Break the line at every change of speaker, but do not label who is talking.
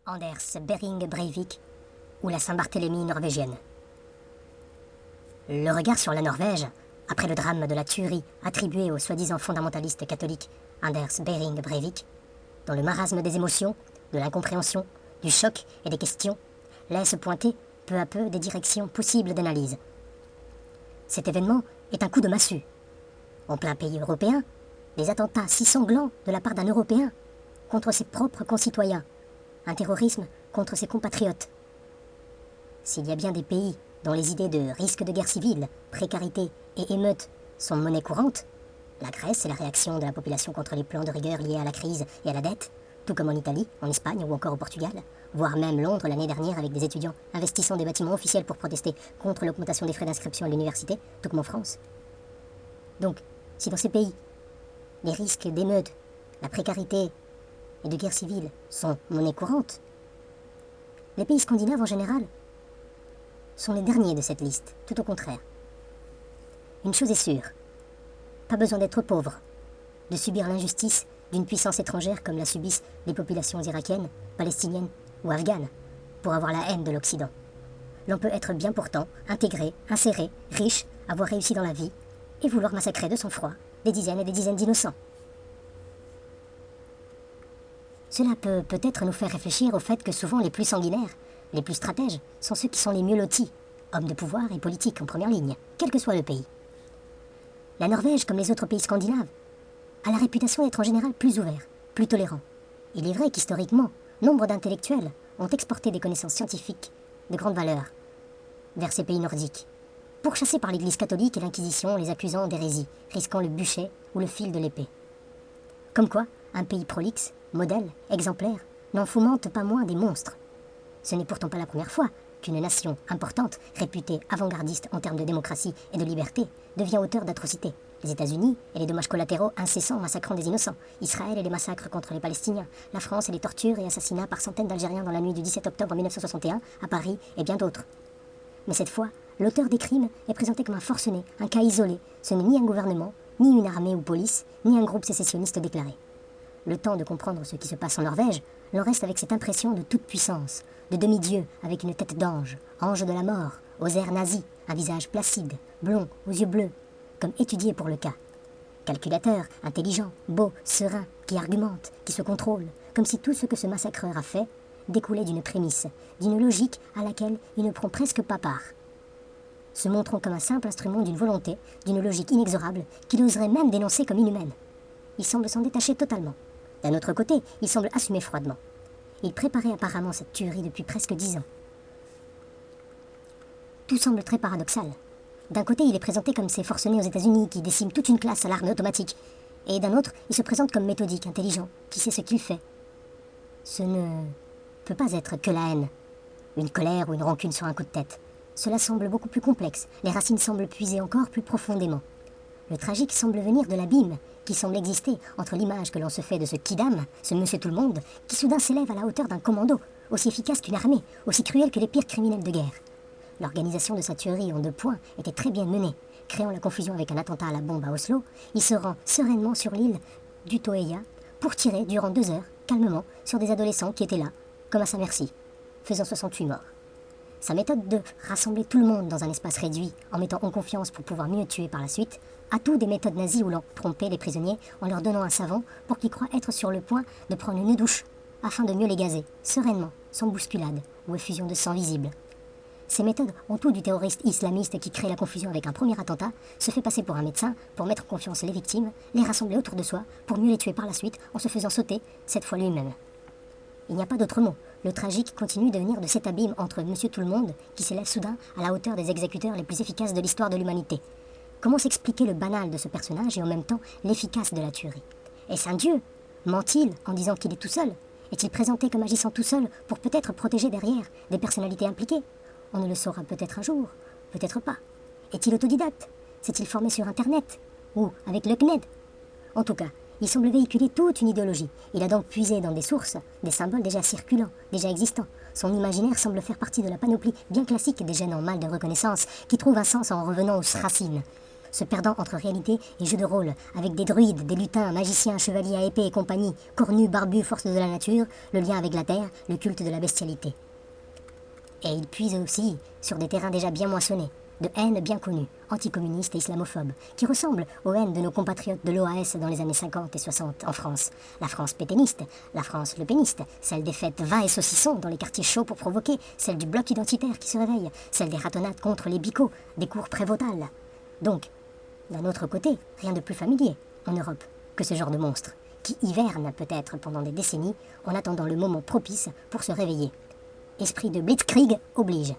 Anders Behring Breivik ou la Saint-Barthélemy norvégienne. Le regard sur la Norvège, après le drame de la tuerie attribuée au soi-disant fondamentaliste catholique Anders Behring Breivik, dans le marasme des émotions, de l'incompréhension, du choc et des questions, laisse pointer peu à peu des directions possibles d'analyse. Cet événement est un coup de massue. En plein pays européen, des attentats si sanglants de la part d'un Européen contre ses propres concitoyens, un terrorisme contre ses compatriotes. S'il y a bien des pays dont les idées de risque de guerre civile, précarité et émeute sont monnaie courante, la Grèce est la réaction de la population contre les plans de rigueur liés à la crise et à la dette, tout comme en Italie, en Espagne ou encore au Portugal, voire même Londres l'année dernière avec des étudiants investissant des bâtiments officiels pour protester contre l'augmentation des frais d'inscription à l'université, tout comme en France. Donc, si dans ces pays, les risques d'émeute, la précarité et de guerre civile sont monnaie courante, les pays scandinaves en général sont les derniers de cette liste, tout au contraire. Une chose est sûre, pas besoin d'être pauvre, de subir l'injustice d'une puissance étrangère comme la subissent les populations irakiennes, palestiniennes ou afghanes, pour avoir la haine de l'Occident. L'on peut être bien portant, intégré, inséré, riche, avoir réussi dans la vie, et vouloir massacrer de sang-froid des dizaines et des dizaines d'innocents. Cela peut peut-être nous faire réfléchir au fait que souvent les plus sanguinaires, les plus stratèges, sont ceux qui sont les mieux lotis, hommes de pouvoir et politiques en première ligne, quel que soit le pays. La Norvège, comme les autres pays scandinaves, a la réputation d'être en général plus ouvert, plus tolérant. Il est vrai qu'historiquement, nombre d'intellectuels ont exporté des connaissances scientifiques de grande valeur vers ces pays nordiques, pourchassés par l'Église catholique et l'Inquisition les accusant d'hérésie, risquant le bûcher ou le fil de l'épée. Comme quoi, un pays prolixe, modèle, exemplaire, n'en fomente pas moins des monstres. Ce n'est pourtant pas la première fois qu'une nation importante, réputée avant-gardiste en termes de démocratie et de liberté, devient auteur d'atrocités. Les États-Unis et les dommages collatéraux incessants massacrant des innocents, Israël et les massacres contre les Palestiniens, la France et les tortures et assassinats par centaines d'Algériens dans la nuit du 17 octobre 1961 à Paris et bien d'autres. Mais cette fois, l'auteur des crimes est présenté comme un forcené, un cas isolé. Ce n'est ni un gouvernement, ni une armée ou police, ni un groupe sécessionniste déclaré. Le temps de comprendre ce qui se passe en Norvège, l'on reste avec cette impression de toute puissance, de demi-dieu avec une tête d'ange, ange de la mort, aux airs nazis, un visage placide, blond, aux yeux bleus, comme étudié pour le cas. Calculateur, intelligent, beau, serein, qui argumente, qui se contrôle, comme si tout ce que ce massacreur a fait découlait d'une prémisse, d'une logique à laquelle il ne prend presque pas part. Se montrant comme un simple instrument d'une volonté, d'une logique inexorable, qu'il oserait même dénoncer comme inhumaine. Il semble s'en détacher totalement. D'un autre côté, il semble assumer froidement. Il préparait apparemment cette tuerie depuis presque 10 ans. Tout semble très paradoxal. D'un côté, il est présenté comme ces forcenés aux États-Unis qui déciment toute une classe à l'arme automatique. Et d'un autre, il se présente comme méthodique, intelligent, qui sait ce qu'il fait. Ce ne peut pas être que la haine, une colère ou une rancune sur un coup de tête. Cela semble beaucoup plus complexe. Les racines semblent puiser encore plus profondément. Le tragique semble venir de l'abîme qui semble exister entre l'image que l'on se fait de ce Kidam, ce monsieur tout-le-monde, qui soudain s'élève à la hauteur d'un commando, aussi efficace qu'une armée, aussi cruel que les pires criminels de guerre. L'organisation de sa tuerie en 2 points était très bien menée. Créant la confusion avec un attentat à la bombe à Oslo, il se rend sereinement sur l'île d'Utøya pour tirer durant 2 heures, calmement, sur des adolescents qui étaient là, comme à sa merci, faisant 68 morts. Sa méthode de rassembler tout le monde dans un espace réduit, en mettant en confiance pour pouvoir mieux tuer par la suite, a tout des méthodes nazies où l'on trompait les prisonniers en leur donnant un savon pour qu'ils croient être sur le point de prendre une douche, afin de mieux les gazer, sereinement, sans bousculade ou effusion de sang visible. Ces méthodes ont tout du terroriste islamiste qui crée la confusion avec un premier attentat, se fait passer pour un médecin pour mettre en confiance les victimes, les rassembler autour de soi pour mieux les tuer par la suite en se faisant sauter, cette fois lui-même. Il n'y a pas d'autre mot. Le tragique continue de venir de cet abîme entre Monsieur Tout-le-Monde qui s'élève soudain à la hauteur des exécuteurs les plus efficaces de l'histoire de l'humanité. Comment s'expliquer le banal de ce personnage et en même temps l'efficace de la tuerie? Est-ce un dieu? Ment-il en disant qu'il est tout seul? Est-il présenté comme agissant tout seul pour peut-être protéger derrière des personnalités impliquées? On ne le saura peut-être un jour, peut-être pas. Est-il autodidacte? S'est-il formé sur Internet? Ou avec le CNED? En tout cas, il semble véhiculer toute une idéologie. Il a donc puisé dans des sources, des symboles déjà circulants, déjà existants. Son imaginaire semble faire partie de la panoplie bien classique des gènes en mal de reconnaissance, qui trouvent un sens en revenant aux racines. se perdant entre réalité et jeu de rôle, avec des druides, des lutins, magiciens, chevaliers à épée et compagnie, cornus, barbus, forces de la nature, le lien avec la terre, le culte de la bestialité. Et il puise aussi sur des terrains déjà bien moissonnés, de haine bien connue, anticommuniste et islamophobe, qui ressemblent aux haines de nos compatriotes de l'OAS dans les années 50 et 60 en France. La France pétainiste, la France lepéniste, celle des fêtes vin et saucissons dans les quartiers chauds pour provoquer, celle du bloc identitaire qui se réveille, celle des ratonnades contre les bicots, des cours prévotales. Donc, d'un autre côté, rien de plus familier en Europe que ce genre de monstre, qui hiverne peut-être pendant des décennies en attendant le moment propice pour se réveiller. Esprit de Blitzkrieg oblige.